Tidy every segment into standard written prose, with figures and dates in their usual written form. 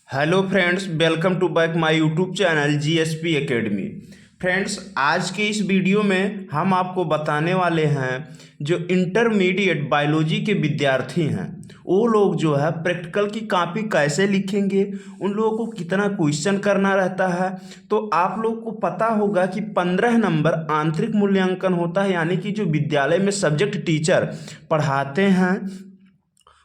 Hello friends, welcome to back my YouTube channel GSP academy. Friends, आज के इस video में हम आपको बताने वाले हैं जो इंटरमीडिएट बायोलॉजी के विद्यार्थी हैं वो लोग जो है प्रैक्टिकल की कॉपी कैसे लिखेंगे, उन लोगों को कितना क्वेश्चन करना रहता है। तो आप लोग को पता होगा कि 15 नंबर आंतरिक मूल्यांकन होता है, यानी कि जो विद्यालय में सब्जेक्ट टीचर पढ़ाते हैं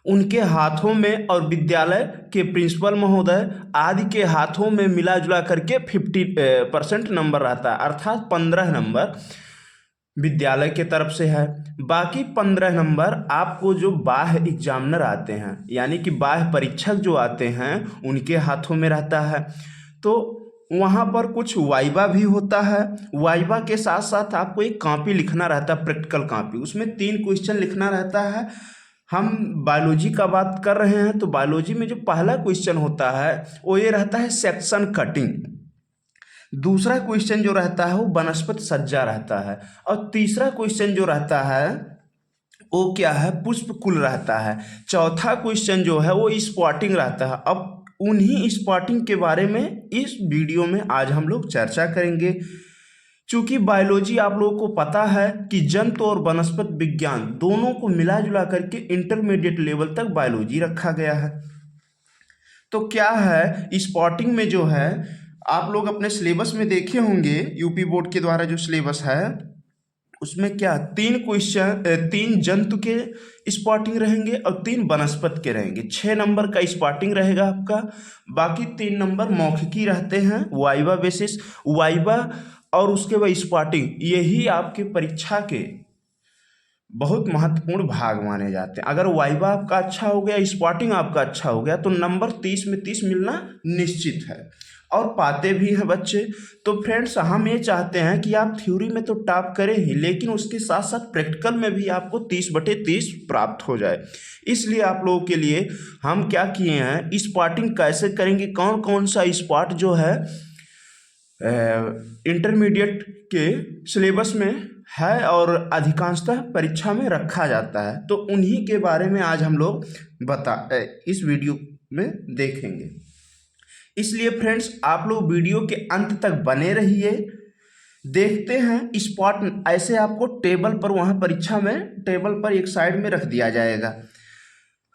उनके हाथों में और विद्यालय के प्रिंसिपल महोदय आदि के हाथों में मिला जुला करके 50% नंबर रहता है, अर्थात 15 नंबर विद्यालय के तरफ से है। बाकी 15 नंबर आपको जो बाह्य एग्जामिनर आते हैं, यानी कि बाह्य परीक्षक जो आते हैं उनके हाथों में रहता है। तो वहाँ पर कुछ वाइवा भी होता है। वाइवा के साथ साथ आपको एक कॉपी लिखना रहता है, प्रैक्टिकल कॉपी। उसमें 3 क्वेश्चन लिखना रहता है। हम बायोलॉजी का बात कर रहे हैं तो बायोलॉजी में जो पहला क्वेश्चन होता है वो ये रहता है सेक्शन कटिंग। दूसरा क्वेश्चन जो रहता है वो वनस्पति सज्जा रहता है। और तीसरा क्वेश्चन जो रहता है वो क्या है, पुष्प कुल रहता है। चौथा क्वेश्चन जो है वो स्पॉटिंग रहता है। अब उन्हीं स्पॉटिंग के बारे में इस वीडियो में आज हम लोग चर्चा करेंगे। चूंकि बायोलॉजी आप लोगों को पता है कि जंतु और वनस्पति विज्ञान दोनों को मिला जुला करके इंटरमीडिएट लेवल तक बायोलॉजी रखा गया है। तो क्या है, स्पॉटिंग में जो है आप लोग अपने सिलेबस में देखे होंगे, यूपी बोर्ड के द्वारा जो सिलेबस है उसमें क्या 3 जंतु के स्पॉटिंग रहेंगे और 3 वनस्पति के रहेंगे। 6 नंबर का स्पॉटिंग रहेगा आपका। बाकी 3 नंबर मौखिकी रहते हैं, वाइवा बेसिस, वाइवा और उसके बाद स्पॉटिंग। यही आपके परीक्षा के बहुत महत्वपूर्ण भाग माने जाते हैं। अगर वाइवा आपका अच्छा हो गया, स्पॉटिंग आपका अच्छा हो गया तो नंबर 30 में 30 मिलना निश्चित है, और पाते भी हैं बच्चे। तो फ्रेंड्स, हम ये चाहते हैं कि आप थ्योरी में तो टॉप करें ही, लेकिन उसके साथ साथ प्रैक्टिकल में भी आपको 30/30 प्राप्त हो जाए। इसलिए आप लोगों के लिए हम क्या किए हैं, स्पॉटिंग कैसे करेंगे, कौन कौन सा स्पॉट जो है इंटरमीडिएट के सिलेबस में है और अधिकांशतः परीक्षा में रखा जाता है, तो उन्हीं के बारे में आज हम लोग इस वीडियो में देखेंगे। इसलिए फ्रेंड्स, आप लोग वीडियो के अंत तक बने रहिए। देखते हैं स्पॉट ऐसे आपको टेबल पर, वहाँ परीक्षा में टेबल पर एक साइड में रख दिया जाएगा,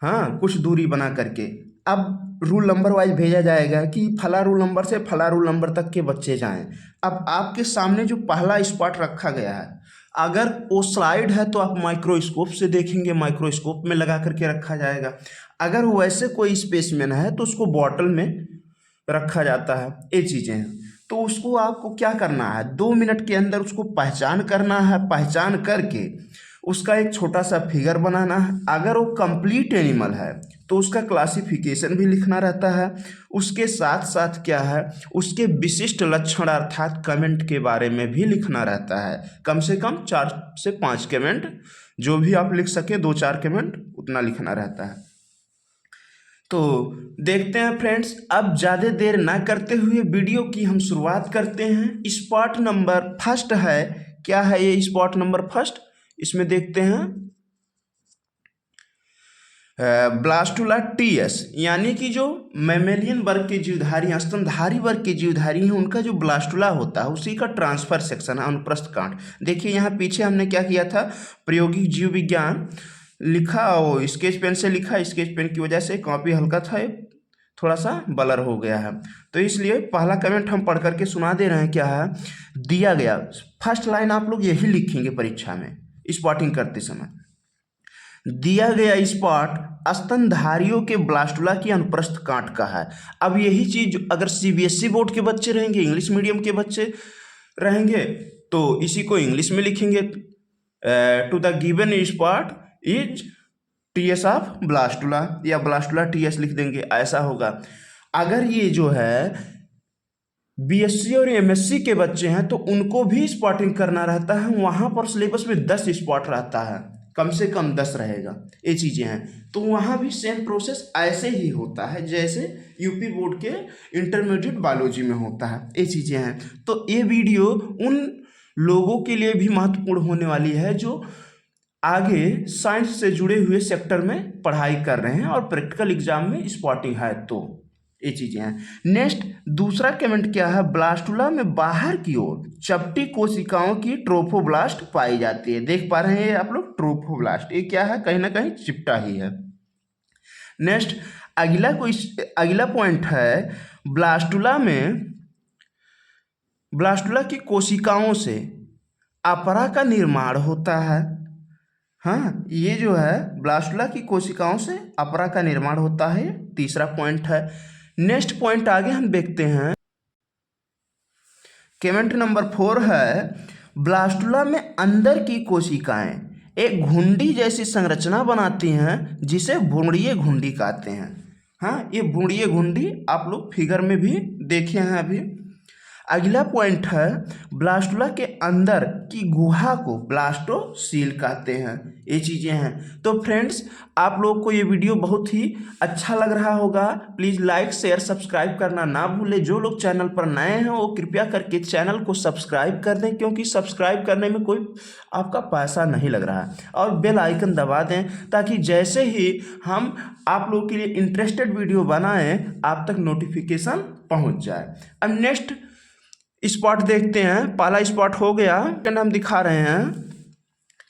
हाँ, कुछ दूरी बना करके। अब रूल नंबर वाइज भेजा जाएगा कि फला रूल नंबर से फला रूल नंबर तक के बच्चे जाएं। अब आपके सामने जो पहला स्पॉट रखा गया है, अगर वो स्लाइड है तो आप माइक्रोस्कोप से देखेंगे, माइक्रोस्कोप में लगा करके रखा जाएगा। अगर वैसे कोई स्पेसिमेन है तो उसको बॉटल में रखा जाता है। ये चीज़ें हैं। तो उसको आपको क्या करना है, 2 मिनट के अंदर उसको पहचान करना है। पहचान करके उसका एक छोटा सा फिगर बनाना है। अगर वो कंप्लीट एनिमल है तो उसका क्लासिफिकेशन भी लिखना रहता है। उसके साथ साथ क्या है, उसके विशिष्ट लक्षण अर्थात कमेंट के बारे में भी लिखना रहता है। कम से कम 4 से 5 कमेंट, जो भी आप लिख सके, 2-4 कमेंट उतना लिखना रहता है। तो देखते हैं फ्रेंड्स, अब ज़्यादा देर ना करते हुए वीडियो की हम शुरुआत करते हैं। स्पॉट नंबर फर्स्ट है, क्या है ये स्पॉट नंबर फर्स्ट, इसमें देखते हैं ब्लास्टुला टीएस, यानी कि जो मैमेलियन वर्ग के जीवधारी, स्तनधारी वर्ग के जीवधारी हैं, उनका जो ब्लास्टुला होता है उसी का ट्रांसफर सेक्शन है, अनुप्रस्थ कांड। देखिए यहाँ पीछे हमने क्या किया था, प्रायोगिक जीव विज्ञान लिखा और स्केच पेन से लिखा। स्केच पेन की वजह से कॉपी हल्का था, थोड़ा सा ब्लर हो गया है, तो इसलिए पहला कमेंट हम पढ़ करके सुना दे रहे हैं। क्या है दिया गया, फर्स्ट लाइन आप लोग यही लिखेंगे परीक्षा में स्पॉटिंग करते समय। दिया गया स्पॉट स्तनधारियों के ब्लास्टुला की अनुप्रस्थ कांट का है। अब यही चीज अगर सीबीएसई बोर्ड के बच्चे रहेंगे, इंग्लिश मीडियम के बच्चे रहेंगे, तो इसी को इंग्लिश में लिखेंगे, to the given spot is TS of blastula, या ब्लास्टुला टीएस लिख देंगे, ऐसा होगा। अगर ये जो है बीएससी और एमएससी के बच्चे हैं तो उनको भी स्पॉटिंग करना रहता है। वहां पर सिलेबस में 10 स्पॉट रहता है, कम से कम 10 रहेगा। ये चीज़ें हैं, तो वहाँ भी सेम प्रोसेस ऐसे ही होता है जैसे यूपी बोर्ड के इंटरमीडिएट बायोलॉजी में होता है। ये चीज़ें हैं। तो ये वीडियो उन लोगों के लिए भी महत्वपूर्ण होने वाली है जो आगे साइंस से जुड़े हुए सेक्टर में पढ़ाई कर रहे हैं और प्रैक्टिकल एग्जाम में स्पॉटिंग है। तो ये चीजें हैं। नेक्स्ट दूसरा कमेंट क्या है, ब्लास्टुला में बाहर की ओर चपटी कोशिकाओं की ट्रोफोब्लास्ट पाई जाती है। देख पा रहे हैं आप लोग, ट्रोफोब्लास्ट ये क्या है, कहीं ना कहीं चिपटा ही है। नेक्स्ट अगला पॉइंट है, ब्लास्टुला की कोशिकाओं से अपरा का निर्माण होता है। हाँ, ये जो है ब्लास्टुला की कोशिकाओं से अपरा का निर्माण होता है, तीसरा पॉइंट है। नेक्स्ट पॉइंट आगे हम देखते हैं, कमेंट नंबर 4 है, ब्लास्टुला में अंदर की कोशिकाएं एक घुंडी जैसी संरचना बनाती हैं जिसे भ्रूणीय घुंडी कहते हैं। हाँ, ये भ्रूणीय घुंडी आप लोग फिगर में भी देखे हैं अभी। अगला पॉइंट है, ब्लास्टुला के अंदर की गुहा को ब्लास्टोसील कहते हैं। ये चीज़ें हैं। तो फ्रेंड्स, आप लोग को ये वीडियो बहुत ही अच्छा लग रहा होगा। प्लीज़ लाइक शेयर सब्सक्राइब करना ना भूलें। जो लोग चैनल पर नए हैं वो कृपया करके चैनल को सब्सक्राइब कर दें, क्योंकि सब्सक्राइब करने में कोई आपका पैसा नहीं लग रहा है। और बेल आइकन दबा दें ताकि जैसे ही हम आप लोगों के लिए इंटरेस्टेड वीडियो बनाएं आप तक नोटिफिकेशन पहुँच जाए। अब नेक्स्ट स्पॉट देखते हैं। पहला स्पॉट हो गया, हम दिखा रहे हैं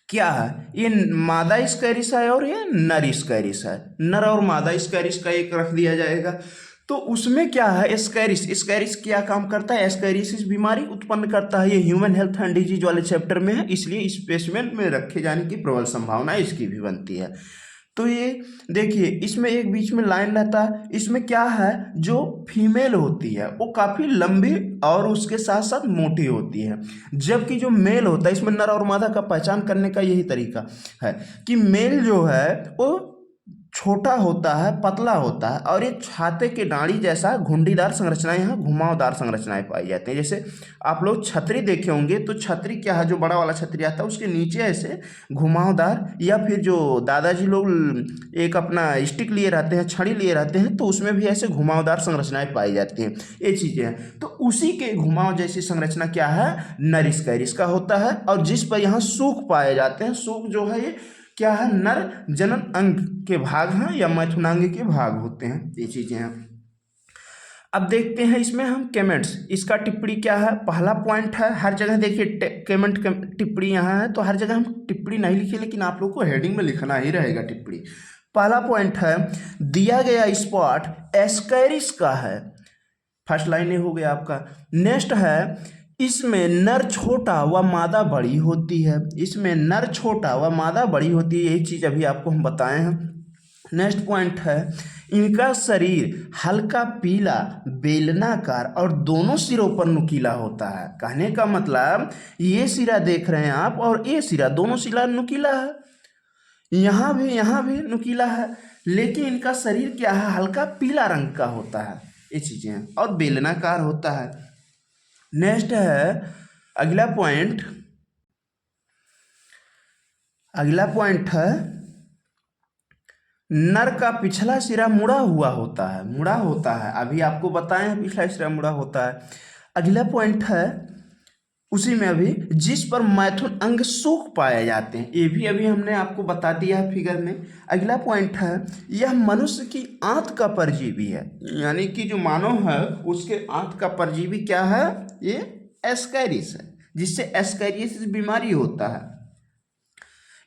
क्या है, ये मादा स्कैरिस है और ये नर स्कैरिस है। नर और मादा स्कैरिस का एक रख दिया जाएगा। तो उसमें क्या है, स्कैरिस क्या काम करता है, स्कैरिसिस बीमारी उत्पन्न करता है। ये ह्यूमन हेल्थ एंड डिजीज वाले चैप्टर में है, इसलिए स्पेसिमेन में रखे जाने की प्रबल संभावना इसकी भी बनती है। तो ये देखिए, इसमें एक बीच में लाइन रहता है। इसमें क्या है, जो फीमेल होती है वो काफ़ी लंबी और उसके साथ साथ मोटी होती है, जबकि जो मेल होता है, इसमें नर और मादा का पहचान करने का यही तरीका है कि मेल जो है वो छोटा होता है, पतला होता है, और ये छाते के डांडी जैसा घुंडीदार संरचनाएं, यहाँ घुमावदार संरचनाएं पाई जाती हैं। जैसे आप लोग छतरी देखे होंगे, तो छतरी क्या है, जो बड़ा वाला छतरी आता है उसके नीचे ऐसे घुमावदार, या फिर जो दादाजी लोग एक अपना स्टिक लिए रहते हैं, छड़ी लिए रहते हैं, तो उसमें भी ऐसे घुमावदार संरचनाएं पाई जाती हैं। ये चीज़ें हैं। तो उसी के घुमाव जैसी संरचना क्या है, नर स्कैरिस का होता है। और जिस पर यहाँ सूख पाए जाते हैं, सूख जो है ये क्या है, नर जनन अंग के भाग हैं या मैथुनांग के भाग होते हैं। ये चीजें हैं। अब देखते हैं इसमें हम कमेंट्स, इसका टिप्पणी क्या है। पहला पॉइंट है, हर जगह देखिए कमेंट टिप्पणी यहाँ है, तो हर जगह हम टिप्पणी नहीं लिखे, लेकिन आप लोग को हेडिंग में लिखना ही रहेगा टिप्पणी। पहला पॉइंट है, दिया गया स्पॉट एस्कैरिस का है। फर्स्ट लाइन हो गया आपका। नेक्स्ट है, इसमें नर छोटा व मादा बड़ी होती है। इसमें नर छोटा व मादा बड़ी होती है, यही चीज़ अभी आपको हम बताए हैं। नेक्स्ट पॉइंट है, इनका शरीर हल्का पीला बेलनाकार और दोनों सिरों पर नुकीला होता है। कहने का मतलब, ये सिरा देख रहे हैं आप और ये सिरा, दोनों सिरा नुकीला है, यहाँ भी नुकीला है, लेकिन इनका शरीर क्या है, हल्का पीला रंग का होता है। ये चीज़ें हैं, और बेलनाकार होता है। नेक्स्ट है अगला पॉइंट है, नर का पिछला सिरा मुड़ा होता है। अभी आपको बताए हैं पिछला सिरा मुड़ा होता है। अगला पॉइंट है उसी में अभी, जिस पर मैथुन अंग सूख पाए जाते हैं, ये भी अभी हमने आपको बता दिया है फिगर में। अगला पॉइंट है, यह मनुष्य की आंत का परजीवी है, यानी कि जो मानव है उसके आंत का परजीवी क्या है, ये एस्कैरिस है, जिससे एस्कैरियोसिस बीमारी होता है।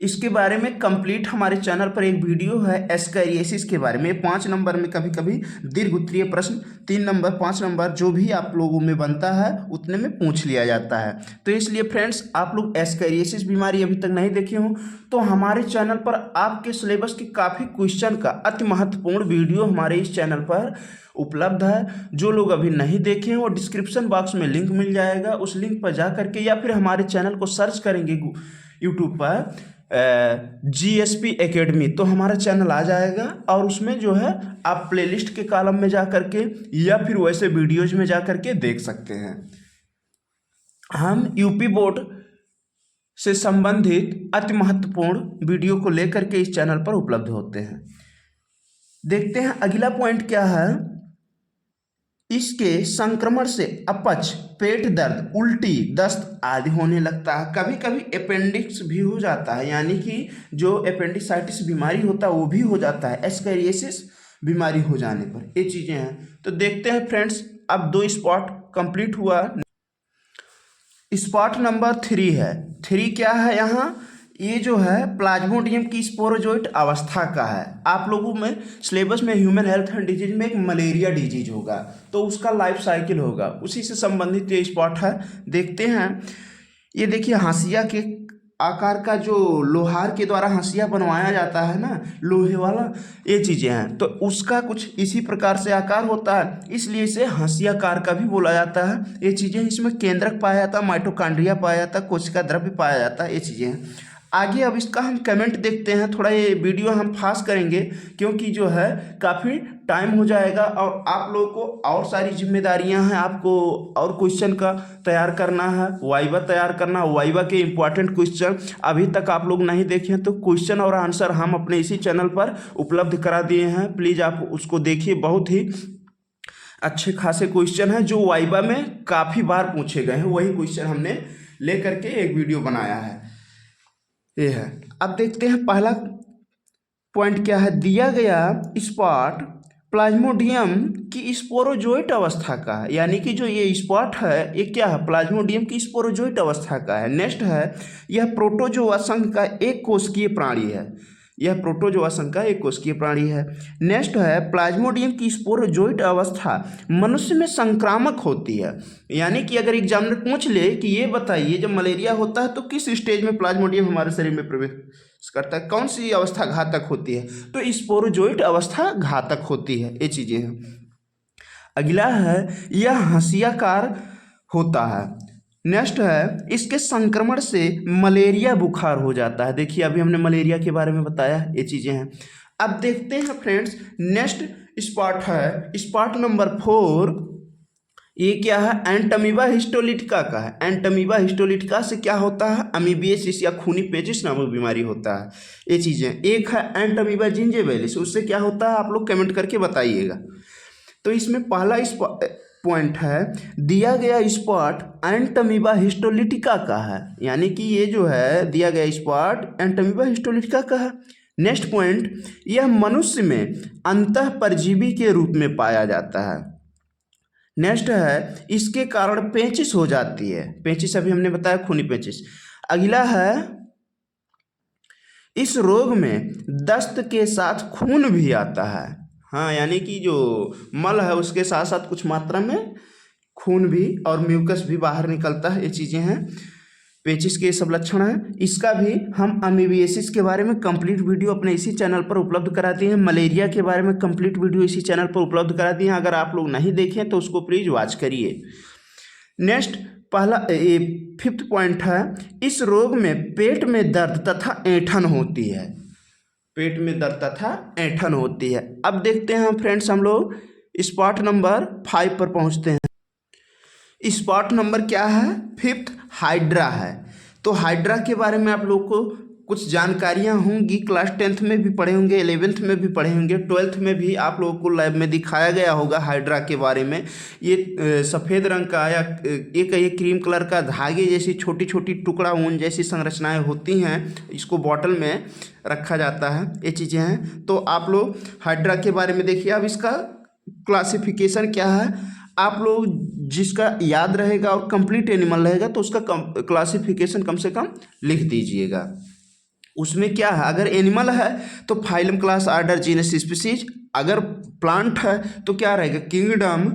इसके बारे में कंप्लीट हमारे चैनल पर एक वीडियो है एस्कैरियोसिस के बारे में। 5 नंबर में कभी कभी दीर्घ उत्तरीय प्रश्न 3 नंबर 5 नंबर जो भी आप लोगों में बनता है उतने में पूछ लिया जाता है। तो इसलिए फ्रेंड्स, आप लोग एस्कैरियोसिस बीमारी अभी तक नहीं देखे हो तो हमारे चैनल पर आपके सिलेबस के काफ़ी क्वेश्चन का अति महत्वपूर्ण वीडियो हमारे इस चैनल पर उपलब्ध है। जो लोग अभी नहीं देखे हैं वो डिस्क्रिप्शन बॉक्स में लिंक मिल जाएगा, उस लिंक पर जा करके या फिर हमारे चैनल को सर्च करेंगे यूट्यूब पर GSP एकेडमी, तो हमारा चैनल आ जाएगा, और उसमें जो है आप प्लेलिस्ट के कॉलम में जा करके या फिर वैसे वीडियोज में जा करके देख सकते हैं। हम यूपी बोर्ड से संबंधित अति महत्वपूर्ण वीडियो को लेकर के इस चैनल पर उपलब्ध होते हैं। देखते हैं अगला पॉइंट क्या है, इसके संक्रमण से अपच, पेट दर्द, उल्टी, दस्त आदि होने लगता है। कभी कभी अपेंडिक्स भी हो जाता है, यानी कि जो अपेंडिसाइटिस बीमारी होता है वो भी हो जाता है। एस्कैरियोसिस बीमारी हो जाने पर, ये चीज़ें हैं। तो देखते हैं फ्रेंड्स, अब 2 स्पॉट कंप्लीट हुआ। स्पॉट नंबर 3 है। 3 क्या है यहाँ, ये जो है प्लाज्मोडियम की स्पोरोजोइट अवस्था का है। आप लोगों में सिलेबस में ह्यूमन हेल्थ एंड डिजीज में एक मलेरिया डिजीज होगा, तो उसका लाइफ साइकिल होगा, उसी से संबंधित ये स्पॉट है। देखते हैं, ये देखिए हंसिया के आकार का जो लोहार के द्वारा हंसिया बनवाया जाता है ना, लोहे वाला, ये चीज़ें हैं, तो उसका कुछ इसी प्रकार से आकार होता है, इसलिए इसे हंसियाकार का भी बोला जाता है। ये चीज़ें, इसमें केंद्रक पाया जाता है, माइटोकॉन्ड्रिया पाया जाता है, कोशिका द्रव्य पाया जाता है, ये चीज़ें हैं। आगे अब इसका हम कमेंट देखते हैं। थोड़ा ये वीडियो हम फास्ट करेंगे क्योंकि जो है काफ़ी टाइम हो जाएगा और आप लोगों को और सारी जिम्मेदारियां हैं। आपको और क्वेश्चन का तैयार करना है, वाइवा तैयार करना, वाइवा के इंपॉर्टेंट क्वेश्चन अभी तक आप लोग नहीं देखे हैं तो क्वेश्चन और आंसर हम अपने इसी चैनल पर उपलब्ध करा दिए हैं, प्लीज़ आप उसको देखिए। बहुत ही अच्छे खासे क्वेश्चन हैं जो वाइवा में काफ़ी बार पूछे गए हैं, वही क्वेश्चन हमने ले करके एक वीडियो बनाया है, ये है। अब देखते हैं पहला पॉइंट क्या है, दिया गया स्पॉट प्लाज्मोडियम की स्पोरोजोइट अवस्था का है, यानी कि जो ये स्पॉट है ये क्या है, प्लाज्मोडियम की स्पोरोजोइट अवस्था का है। नेक्स्ट है, यह प्रोटोजोआ संघ का एक कोशिकीय प्राणी है, यह प्रोटोजोआ संघ का एक कोशिकीय प्राणी है। नेक्स्ट है, प्लाज्मोडियम की स्पोरोजोइट अवस्था मनुष्य में संक्रामक होती है, यानी कि अगर एग्जामिनर पूछ ले कि ये बताइए जब मलेरिया होता है तो किस स्टेज में प्लाज्मोडियम हमारे शरीर में प्रवेश करता है, कौन सी अवस्था घातक होती है, तो स्पोरोजोइट अवस्था घातक होती है, ये चीज़ें हैं। अगला है, यह हंसियाकार होता है। नेक्स्ट है, इसके संक्रमण से मलेरिया बुखार हो जाता है। देखिए अभी हमने मलेरिया के बारे में बताया, ये चीज़ें हैं। अब देखते हैं फ्रेंड्स, नेक्स्ट स्पॉट है स्पॉट नंबर 4। ये क्या है, एंटमीबा हिस्टोलिटिका का है। एंटमीबा हिस्टोलिटिका से क्या होता है, अमीबियसिस या खूनी पेचिश नामक बीमारी होता है, ये चीज़ें। एक है एंटमीबा जिंजिबेलिस, उससे क्या होता है आप लोग कमेंट करके बताइएगा। तो इसमें पहला पॉइंट है, दिया गया स्पॉट एंटमीबा हिस्टोलिटिका का है, यानी कि ये जो है दिया गया स्पॉट एंटमीबा हिस्टोलिटिका का है। नेक्स्ट पॉइंट, यह मनुष्य में अंतः परजीवी के रूप में पाया जाता है। नेक्स्ट है, इसके कारण पेचिश हो जाती है, पेचिश अभी हमने बताया खूनी पेचिश। अगला है, इस रोग में दस्त के साथ खून भी आता है। हाँ, यानी कि जो मल है उसके साथ साथ कुछ मात्रा में खून भी और म्यूकस भी बाहर निकलता है, ये चीज़ें हैं। पेचिस के सब लक्षण हैं। इसका भी हम अमीबियसिस के बारे में कंप्लीट वीडियो अपने इसी चैनल पर उपलब्ध करा दिए हैं। मलेरिया के बारे में कंप्लीट वीडियो इसी चैनल पर उपलब्ध करा दिए हैं, अगर आप लोग नहीं देखें तो उसको प्लीज़ वॉच करिए। नेक्स्ट पहला 5th पॉइंट है, इस रोग में पेट में दर्द तथा ऐंठन होती है, पेट में दर्द तथा ऐंठन होती है। अब देखते हैं फ्रेंड्स, हम लोग स्पॉट नंबर 5 पर पहुंचते हैं। स्पॉट नंबर क्या है, 5th हाइड्रा है। तो हाइड्रा के बारे में आप लोग को कुछ जानकारियां होंगी, क्लास 10th में भी पढ़े होंगे, 11th में भी पढ़े होंगे, 12th में भी आप लोगों को लैब में दिखाया गया होगा हाइड्रा के बारे में। ये सफ़ेद रंग का या ये क्रीम कलर का धागे जैसी छोटी छोटी टुकड़ा ऊन जैसी संरचनाएं होती हैं, इसको बॉटल में रखा जाता है, ये चीज़ें हैं। तो आप लोग हाइड्रा के बारे में देखिए। अब इसका क्लासिफिकेशन क्या है, आप लोग जिसका याद रहेगा और कंप्लीट एनिमल रहेगा तो उसका क्लासिफिकेशन कम से कम लिख दीजिएगा। उसमें क्या है, अगर एनिमल है तो phylum, class, order, genus, species. अगर प्लांट है तो क्या रहेगा, किंगडम,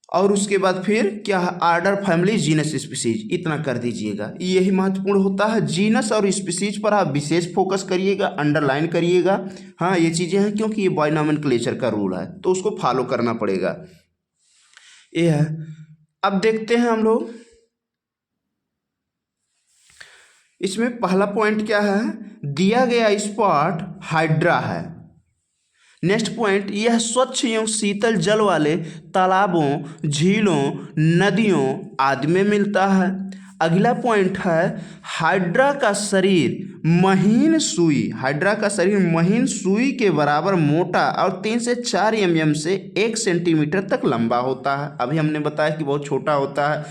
और उसके बाद फिर क्या है, आर्डर, फैमिली, जीनस, स्पीसीज। इतना कर दीजिएगा, यही महत्वपूर्ण होता है। जीनस और स्पीसीज पर आप विशेष फोकस करिएगा, अंडरलाइन करिएगा। हाँ, ये चीज़ें हैं क्योंकि ये बाय नॉमेनक्लेचर का रूल है तो उसको फॉलो करना पड़ेगा, ये है। अब देखते हैं हम लोग, इसमें पहला पॉइंट क्या है, दिया गया स्पॉट हाइड्रा है। नेक्स्ट पॉइंट, यह स्वच्छ एवं शीतल जल वाले तालाबों, झीलों, नदियों आदि में मिलता है। अगला पॉइंट है, हाइड्रा का शरीर महीन सुई, हाइड्रा का शरीर महीन सुई के बराबर मोटा और 3 से 4 mm से 1 सेंटीमीटर तक लंबा होता है। अभी हमने बताया कि बहुत छोटा होता है।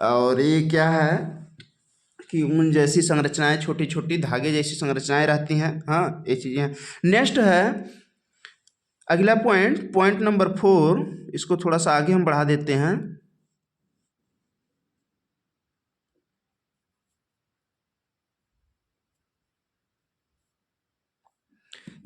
और ये क्या है कि ऊन जैसी संरचनाएं, छोटी छोटी धागे जैसी संरचनाएं रहती हैं। हाँ, ये चीज़ें हैं। नेक्स्ट है, अगला पॉइंट नंबर 4, इसको थोड़ा सा आगे हम बढ़ा देते हैं।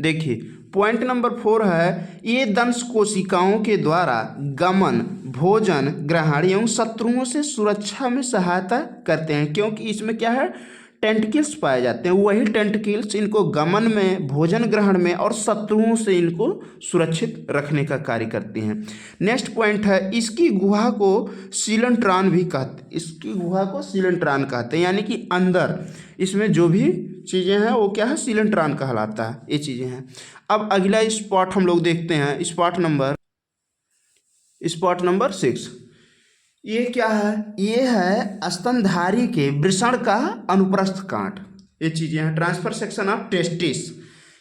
देखिए पॉइंट नंबर 4 है, ये दंश कोशिकाओं के द्वारा गमन, भोजन ग्रहण एवं शत्रुओं से सुरक्षा में सहायता करते हैं, क्योंकि इसमें क्या है, टेंटिकल्स पाए जाते हैं। वही टेंटिकल्स इनको गमन में, भोजन ग्रहण में और शत्रुओं से इनको सुरक्षित रखने का कार्य करते हैं। नेक्स्ट पॉइंट है, इसकी गुहा को सीलंट्रान भी कहते, इसकी गुहा को सीलंट्रान कहते हैं, यानी कि अंदर इसमें जो भी चीज़ें हैं वो क्या है, सीलंट्रान कहलाता है, ये चीज़ें हैं। अब अगला स्पॉट हम लोग देखते हैं, स्पॉट नंबर 6। ये क्या है, ये है स्तनधारी के वृषण का अनुप्रस्थ कांट, ये चीज़ें हैं। ट्रांसफर सेक्शन ऑफ टेस्टिस,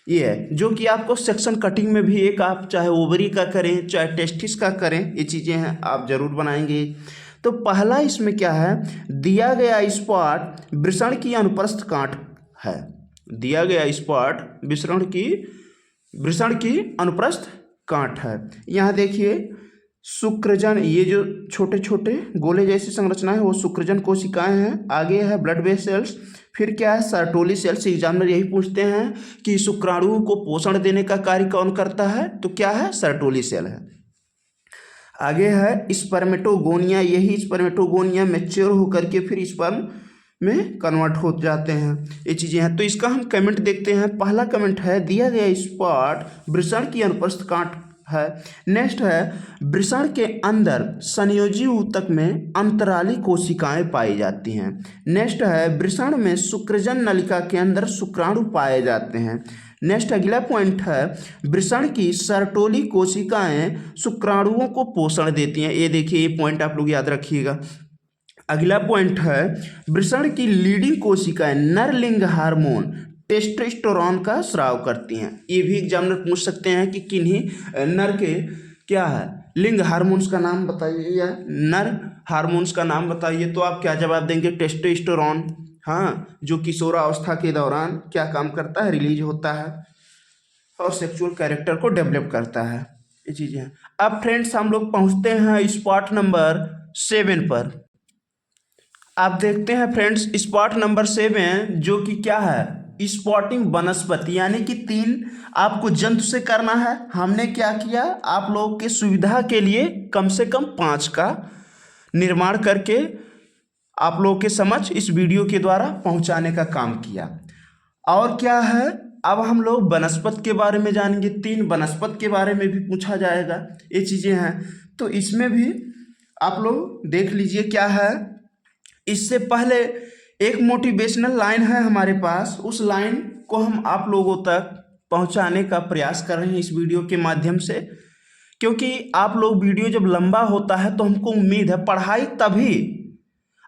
ये है जो कि आपको सेक्शन कटिंग में भी एक, आप चाहे ओवरी का करें चाहे टेस्टिस का करें, ये चीज़ें हैं, आप जरूर बनाएंगे। तो पहला इसमें क्या है, दिया गया स्पॉट वृषण की अनुप्रस्थ कांट है, दिया गया स्पॉट वृषण की अनुप्रस्थ कांट है। यहाँ देखिए शुक्रजन, ये जो छोटे छोटे गोले जैसी संरचना है वो शुक्रजन कोशिकाएं हैं। आगे है ब्लड वेसल्स, फिर क्या है, सर्टोली सेल्स। एग्जामिनर यही पूछते हैं कि शुक्राणुओं को पोषण देने का कार्य कौन करता है, तो क्या है, सर्टोली सेल है। आगे है स्पर्मेटोगोनिया, यही स्पर्मेटोगोनिया मैच्योर होकर के फिर स्पर्म में कन्वर्ट हो जाते हैं, ये चीज़ें हैं। तो इसका हम कमेंट देखते हैं। पहला कमेंट है, दिया गया स्पॉट वृषण की अनुप्रस्थ कांट है। नेक्स्ट है, वृषण के अंदर संयोजी ऊतक में अंतराली कोशिकाएं पाई जाती हैं। नेक्स्ट है, वृषण में शुक्रजन नलिका के अंदर शुक्राणु पाए जाते हैं। नेक्स्ट अगला पॉइंट है, वृषण की सर्टोली कोशिकाएं शुक्राणुओं को पोषण देती हैं। ये देखिए, ये पॉइंट आप लोग याद रखिएगा। अगला पॉइंट है, वृषण की लीडिंग कोशिकाएं नर लिंग हार्मोन टेस्टोस्टेरोन का स्राव करती हैं। ये भी एग्जामिनर पूछ सकते हैं कि किन्हीं नर के क्या है, लिंग हार्मोन्स का नाम बताइए या नर हार्मोन्स का नाम बताइए, तो आप क्या जवाब देंगे, टेस्टोस्टेरोन। हाँ, जो किशोरावस्था के दौरान क्या काम करता है, रिलीज होता है और सेक्सुअल कैरेक्टर को डेवलप करता है, ये चीज़ें हैं। अब फ्रेंड्स हम लोग पहुँचते हैं स्पॉट नंबर 7 पर। आप देखते हैं फ्रेंड्स स्पॉट नंबर 7, जो कि क्या है, स्पॉटिंग वनस्पति, यानी कि 3 आपको जंतु से करना है। हमने क्या किया, आप लोगों के सुविधा के लिए कम से कम 5 का निर्माण करके आप लोगों के समझ इस वीडियो के द्वारा पहुंचाने का काम किया। और क्या है, अब हम लोग वनस्पति के बारे में जानेंगे, 3 वनस्पति के बारे में भी पूछा जाएगा, ये चीज़ें हैं। तो इसमें भी आप लोग देख लीजिए क्या है। इससे पहले एक मोटिवेशनल लाइन है हमारे पास, उस लाइन को हम आप लोगों तक पहुंचाने का प्रयास कर रहे हैं इस वीडियो के माध्यम से, क्योंकि आप लोग वीडियो जब लंबा होता है तो हमको उम्मीद है पढ़ाई तभी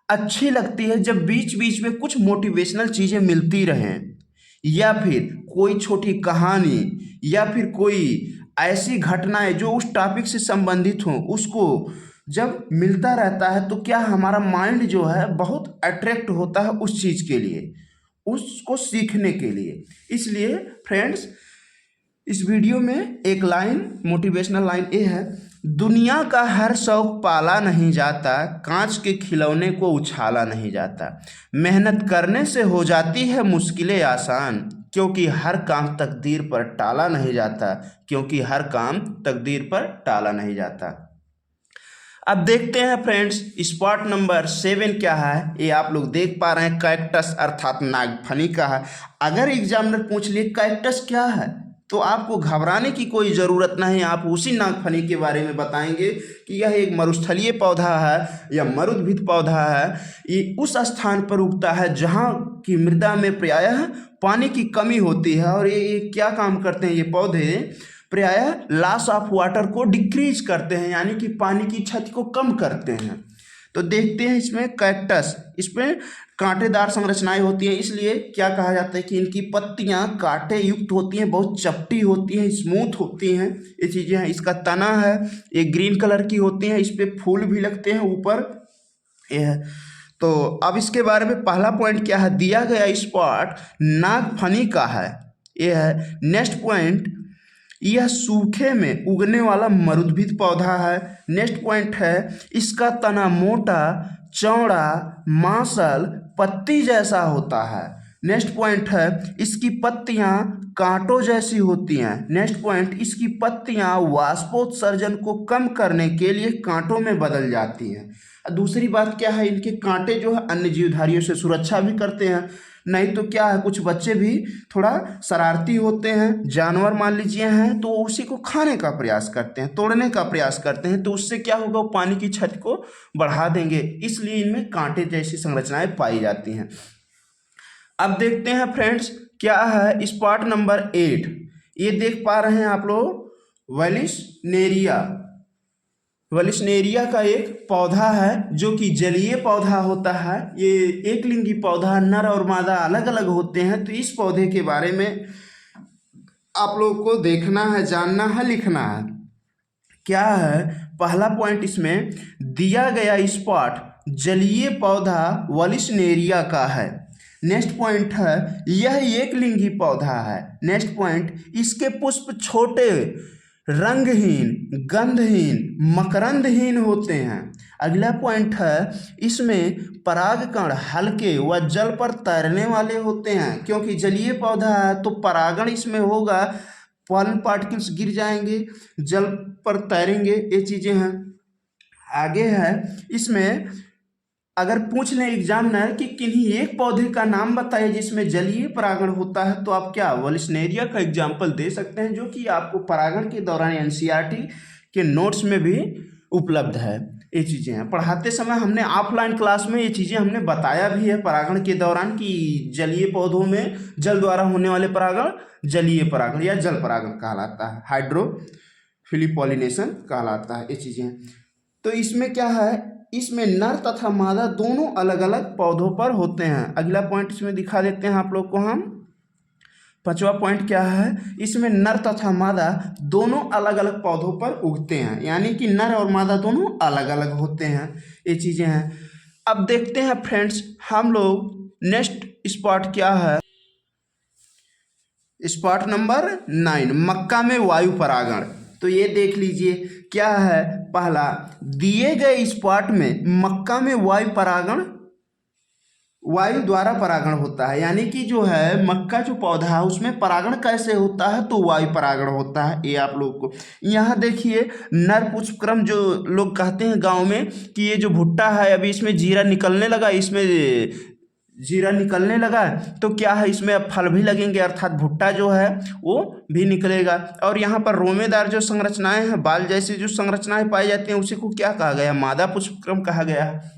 अच्छी लगती है जब बीच बीच में कुछ मोटिवेशनल चीज़ें मिलती रहें, या फिर कोई छोटी कहानी या फिर कोई ऐसी घटनाएं जो उस टॉपिक से संबंधित हों, उसको जब मिलता रहता है तो क्या हमारा माइंड जो है बहुत अट्रैक्ट होता है उस चीज़ के लिए, उसको सीखने के लिए। इसलिए फ्रेंड्स इस वीडियो में एक लाइन, मोटिवेशनल लाइन ये है, दुनिया का हर शौक पाला नहीं जाता, कांच के खिलौने को उछाला नहीं जाता, मेहनत करने से हो जाती है मुश्किलें आसान, क्योंकि हर काम तकदीर पर टाला नहीं जाता, क्योंकि हर काम तकदीर पर टाला नहीं जाता। अब देखते हैं फ्रेंड्स स्पॉट नंबर 7 क्या है, ये आप लोग देख पा रहे हैं, कैक्टस अर्थात नागफनी का है। अगर एग्जामिनर पूछ लिए कैक्टस क्या है तो आपको घबराने की कोई ज़रूरत नहीं, आप उसी नागफनी के बारे में बताएंगे कि यह एक मरुस्थलीय पौधा है या मरुद्भिद पौधा है। ये उस स्थान पर उगता है जहाँ की मृदा में प्रायः पानी की कमी होती है, और ये क्या काम करते हैं, ये पौधे प्रायः लॉस ऑफ वाटर को डिक्रीज करते हैं, यानी कि पानी की क्षति को कम करते हैं। तो देखते हैं इसमें कैक्टस, इसमें कांटेदार संरचनाएं होती हैं, इसलिए क्या कहा जाता है कि इनकी पत्तियां कांटे युक्त होती हैं, बहुत चपटी होती हैं, स्मूथ होती हैं, ये चीज़ें हैं। इसका तना है ये ग्रीन कलर की होती हैं, इस पर फूल भी लगते हैं ऊपर, ये है। तो अब इसके बारे में पहला पॉइंट क्या है, दिया गया स्पॉट नागफनी का है, ये है। नेक्स्ट पॉइंट, यह सूखे में उगने वाला मरुद्भिद पौधा है। नेक्स्ट पॉइंट है इसका तना मोटा, चौड़ा, मांसल, पत्ती जैसा होता है। नेक्स्ट पॉइंट है इसकी पत्तियां कांटों जैसी होती हैं। नेक्स्ट पॉइंट इसकी पत्तियां वाष्पोत्सर्जन को कम करने के लिए कांटों में बदल जाती हैं। दूसरी बात क्या है, इनके कांटे जो है अन्य जीवधारियों से सुरक्षा भी करते हैं। नहीं तो क्या है, कुछ बच्चे भी थोड़ा शरारती होते हैं, जानवर मान लीजिए हैं, तो उसी को खाने का प्रयास करते हैं, तोड़ने का प्रयास करते हैं, तो उससे क्या होगा, वो पानी की छत को बढ़ा देंगे। इसलिए इनमें कांटे जैसी संरचनाएं पाई जाती हैं। अब देखते हैं फ्रेंड्स क्या है स्पॉट नंबर 8। ये देख पा रहे हैं आप लोग वेलिसनेरिया। वेलिसनेरिया का एक पौधा है जो कि जलीय पौधा होता है। ये एक लिंगी पौधा, नर और मादा अलग अलग होते हैं। तो इस पौधे के बारे में आप लोगों को देखना है, जानना है, लिखना है। क्या है पहला पॉइंट इसमें दिया गया स्पॉट जलीय पौधा वेलिसनेरिया का है। नेक्स्ट पॉइंट है यह एक लिंगी पौधा है। नेक्स्ट पॉइंट इसके पुष्प छोटे, रंगहीन, गंधहीन, मकरंदहीन होते हैं। अगला पॉइंट है इसमें परागकण हल्के व जल पर तैरने वाले होते हैं। क्योंकि जलीय पौधा है तो परागण इसमें होगा, पॉलन पार्टिकल्स गिर जाएंगे, जल पर तैरेंगे, ये चीज़ें हैं। आगे है इसमें अगर पूछ लें एग्जामिनर कि किन्हीं एक पौधे का नाम बताइए जिसमें जलीय परागण होता है, तो आप क्या वेलिसनेरिया का एग्जाम्पल दे सकते हैं, जो कि आपको परागण के दौरान एनसीईआरटी के नोट्स में भी उपलब्ध है। ये चीज़ें हैं, पढ़ाते समय हमने ऑफलाइन क्लास में ये चीज़ें हमने बताया भी है परागण के दौरान कि जलीय पौधों में जल द्वारा होने वाले परागण जलीय परागण या जल परागण कहलाता है, हाइड्रोफिली पॉलिनेशन कहलाता है। ये चीज़ें हैं। तो इसमें क्या है, इसमें नर तथा मादा दोनों अलग अलग पौधों पर होते हैं। अगला पॉइंट इसमें दिखा देते हैं आप लोग को हम। पांचवा पॉइंट क्या है, इसमें नर तथा मादा दोनों अलग अलग पौधों पर उगते हैं, यानी कि नर और मादा दोनों अलग अलग होते हैं। ये चीज़ें हैं। अब देखते हैं फ्रेंड्स हम लोग नेक्स्ट स्पॉट क्या है, स्पॉट नंबर 9 मक्का में वायु परागण। तो ये देख लीजिए क्या है, पहला दिए गए स्पॉट में मक्का में वायु परागण, वायु द्वारा परागण होता है। यानी कि जो है मक्का जो पौधा है उसमें परागण कैसे होता है, तो वायु परागण होता है। ये आप लोग को यहाँ देखिए नर पुष्पक्रम जो लोग कहते हैं गांव में कि ये जो भुट्टा है अभी इसमें जीरा निकलने लगा, इसमें जीरा निकलने लगा तो क्या है इसमें अब फल भी लगेंगे, अर्थात भुट्टा जो है वो भी निकलेगा। और यहाँ पर रोमेदार जो संरचनाएं हैं, बाल जैसी जो संरचनाएं पाई जाती हैं, उसी को क्या कहा गया, मादा पुष्पक्रम कहा गया है।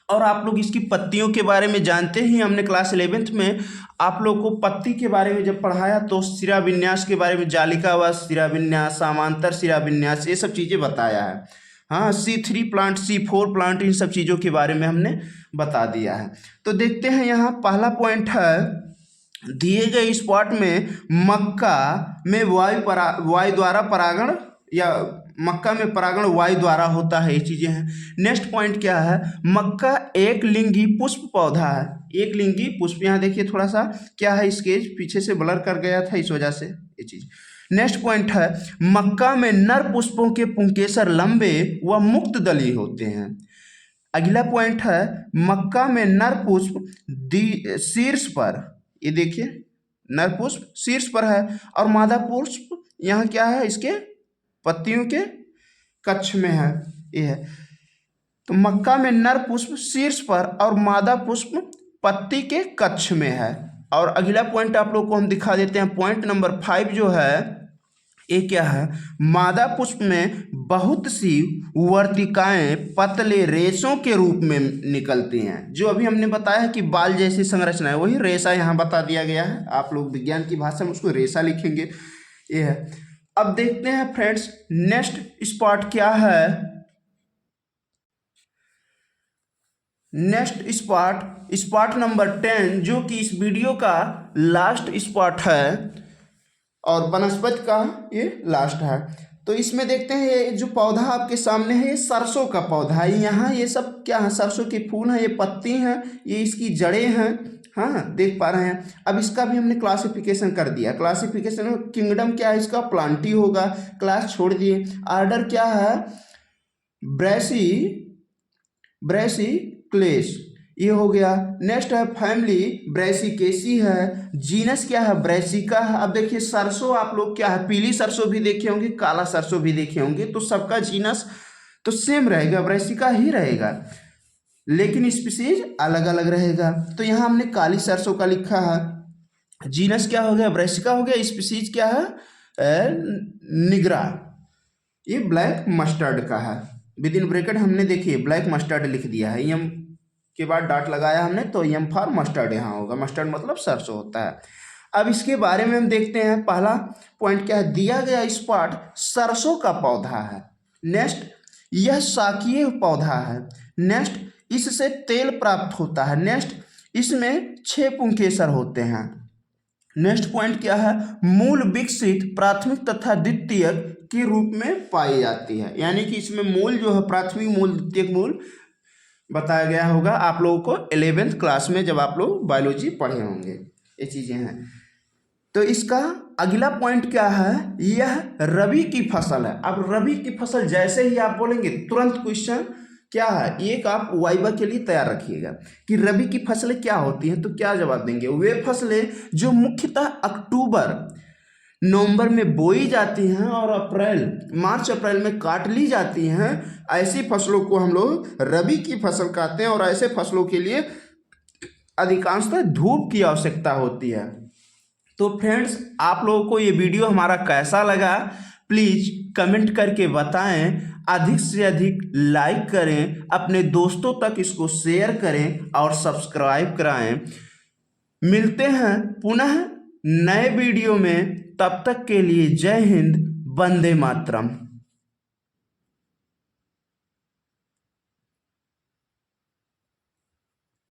और आप लोग इसकी पत्तियों के बारे में जानते ही, हमने क्लास 11th में आप लोग को पत्ती के बारे में जब पढ़ाया तो शिरा विन्यास के बारे में, जालिकावश शिरा विन्यास, समांतर शिरा विन्यास, ये सब चीज़ें बताया है। हाँ, C3 प्लांट, C4 प्लांट, इन सब चीज़ों के बारे में हमने बता दिया है। तो देखते हैं यहाँ पहला पॉइंट है दिए गए स्पॉट में मक्का में वायु द्वारा परागण या मक्का में परागण वायु द्वारा होता है। ये चीज़ें हैं। नेक्स्ट पॉइंट क्या है, मक्का एक लिंगी पुष्प पौधा है। एक लिंगी पुष्प, यहाँ देखिए थोड़ा सा क्या है स्केच पीछे से ब्लर कर गया था, इस वजह से ये चीज़। नेक्स्ट पॉइंट है मक्का में नर पुष्पों के पुंकेसर लंबे व मुक्त दली होते हैं। अगला पॉइंट है मक्का में नर पुष्प शीर्ष पर, ये देखिए नर पुष्प शीर्ष पर है और मादा पुष्प यहाँ क्या है, इसके पत्तियों के कक्ष में है। ये है तो मक्का में नर पुष्प शीर्ष पर और मादा पुष्प पत्ती के कक्ष में है। और अगला पॉइंट आप लोग को हम दिखा देते हैं, पॉइंट नंबर 5 जो है ये क्या है, मादा पुष्प में बहुत सी वर्तिकाएं पतले रेशों के रूप में निकलती हैं। जो अभी हमने बताया कि बाल जैसी संरचना है, वही रेशा यहाँ बता दिया गया है। आप लोग विज्ञान की भाषा में उसको रेशा लिखेंगे। ये है। अब देखते हैं फ्रेंड्स नेक्स्ट स्पॉट क्या है। नेक्स्ट स्पॉट नंबर 10 जो कि इस वीडियो का लास्ट स्पॉट है और वनस्पति का ये लास्ट है। तो इसमें देखते हैं ये जो पौधा आपके सामने है ये सरसों का पौधा है। यहाँ ये सब क्या है, सरसों के फूल हैं, ये पत्ती हैं, ये इसकी जड़ें हैं हाँ देख पा रहे हैं। अब इसका भी हमने क्लासिफिकेशन कर दिया। क्लासिफिकेशन में किंगडम क्या है इसका, प्लांटी होगा, क्लास छोड़ दिए। ऑर्डर क्या है, ब्रैसिक्लेस, ये हो गया। नेक्स्ट है फैमिली ब्रैसिकेसी है। जीनस क्या है, ब्रैसिका है। अब देखिए सरसों आप लोग क्या है, पीली सरसों भी देखे होंगे, काला सरसों भी देखे होंगे, तो सबका जीनस तो सेम रहेगा, ब्रैसिका ही रहेगा, लेकिन स्पीसीज अलग अलग रहेगा। तो यहाँ हमने काली सरसों का लिखा है। जीनस क्या हो गया, ब्रैसिका हो गया। स्पीसीज क्या है, निग्रा, ये ब्लैक मस्टर्ड का है। विद इन ब्रैकेट हमने देखिए ब्लैक मस्टर्ड लिख दिया है, एम के बाद डॉट लगाया हमने, तो एम फॉर मस्टर्ड यहाँ होगा। मस्टर्ड मतलब सरसों होता है। अब इसके बारे में हम देखते हैं। पहला पॉइंट क्या है, दिया गया स्पॉट सरसों का पौधा है। नेक्स्ट, यह शाकीय पौधा है। नेक्स्ट, इससे तेल प्राप्त होता है। नेक्स्ट, इसमें 6 पुंकेसर होते हैं। नेक्स्ट पॉइंट क्या है, मूल विकसित प्राथमिक तथा द्वितीयक के रूप में पाई जाती है। यानी कि इसमें मूल जो है, प्राथमिक मूल, द्वितीयक मूल बताया गया होगा आप लोगों को 11th क्लास में, जब आप लोग बायोलॉजी पढ़े होंगे, ये चीजें हैं। तो इसका अगला पॉइंट क्या है, यह रबी की फसल है। अब रबी की फसल जैसे ही आप बोलेंगे तुरंत क्वेश्चन क्या है, एक आप वाइवा के लिए तैयार रखिएगा कि रबी की फसलें क्या होती हैं। तो क्या जवाब देंगे, वे फसलें जो मुख्यतः अक्टूबर नवंबर में बोई जाती हैं और मार्च अप्रैल में काट ली जाती हैं, ऐसी फसलों को हम लोग रबी की फसल कहते हैं। और ऐसे फसलों के लिए अधिकांशतः धूप की आवश्यकता होती है। तो फ्रेंड्स, आप लोगों को ये वीडियो हमारा कैसा लगा, प्लीज कमेंट करके बताएं। अधिक से अधिक लाइक करें, अपने दोस्तों तक इसको शेयर करें और सब्सक्राइब कराएं। मिलते हैं पुनः नए वीडियो में, तब तक के लिए जय हिंद, वंदे मातरम।